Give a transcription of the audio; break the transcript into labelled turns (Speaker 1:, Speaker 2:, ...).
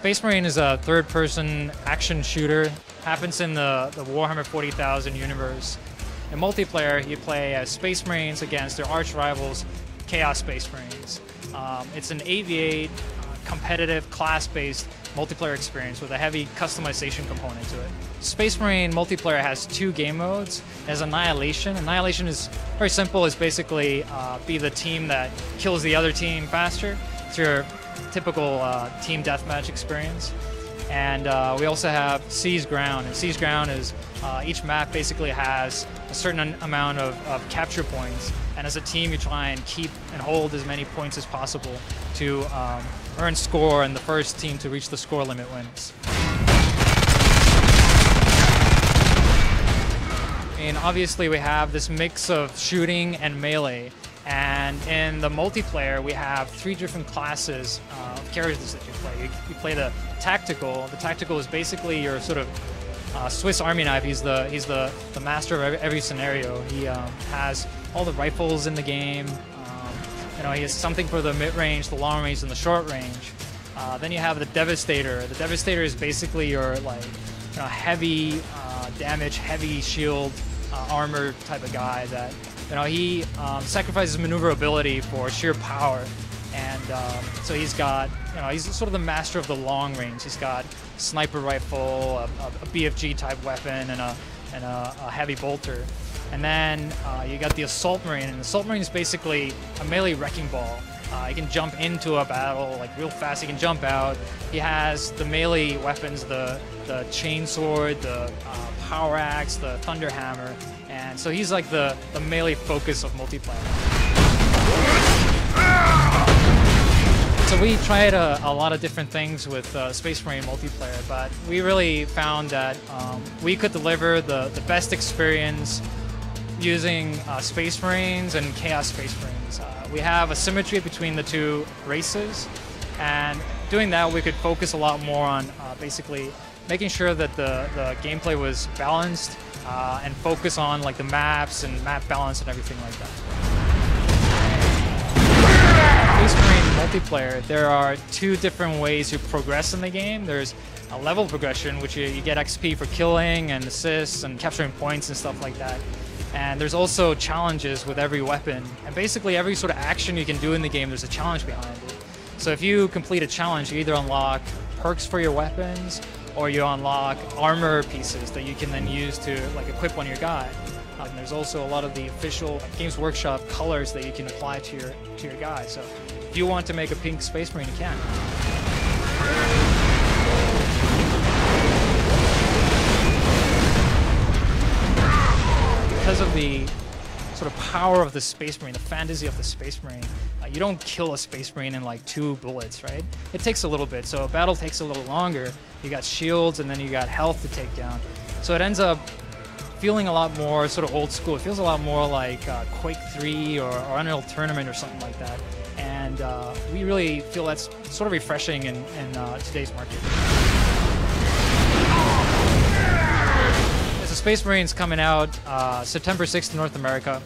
Speaker 1: Space Marine is a third-person action shooter. Happens in the Warhammer 40,000 universe. In multiplayer, you play as Space Marines against their arch rivals, Chaos Space Marines. It's an 8v8 competitive, class-based multiplayer experience with a heavy customization component to it. Space Marine multiplayer has two game modes. There's Annihilation. Annihilation is very simple. It's basically be the team that kills the other team faster. It's your typical team deathmatch experience. And we also have Seize Ground. And Seize Ground is each map basically has a certain amount of capture points. And as a team, you try and keep and hold as many points as possible to earn score, and the first team to reach the score limit wins. And obviously we have this mix of shooting and melee. And in the multiplayer, we have three different classes of characters that you play. You play the Tactical. The Tactical is basically your sort of Swiss Army knife. He's the master of every scenario. He has all the rifles in the game. He has something for the mid-range, the long range, and the short range. Then you have the Devastator. The Devastator is basically your heavy damage, heavy shield armor type of guy that he sacrifices maneuverability for sheer power. And so he's got, he's sort of the master of the long range. He's got sniper rifle, a BFG type weapon, and a heavy bolter. And then you got the Assault Marine, and the Assault Marine is basically a melee wrecking ball. He can jump into a battle real fast. He can jump out. He has the melee weapons, the chainsword, the power axe, the thunder hammer, and so he's like the melee focus of multiplayer. So we tried a lot of different things with Space Marine multiplayer, but we really found that we could deliver the best experience using Space Marines and Chaos Space Marines. We have a symmetry between the two races, and doing that we could focus a lot more on basically making sure that the gameplay was balanced and focus on the maps and map balance and everything like that. Space Marine multiplayer, there are two different ways to progress in the game. There's a level progression, which you get XP for killing and assists and capturing points and stuff like that. And there's also challenges with every weapon. And basically every sort of action you can do in the game, there's a challenge behind it. So if you complete a challenge, you either unlock perks for your weapons, or you unlock armor pieces that you can then use to equip on your guy. And there's also a lot of the official Games Workshop colors that you can apply to your guy. So if you want to make a pink Space Marine, you can. Because of the sort of power of the Space Marine, the fantasy of the Space Marine, you don't kill a Space Marine in 2 bullets, right? It takes a little bit, so a battle takes a little longer. You got shields, and then you got health to take down. So it ends up feeling a lot more sort of old school. It feels a lot more like Quake 3 or Unreal Tournament or something like that. And we really feel that's sort of refreshing in today's market. Space Marine's coming out September 6th in North America.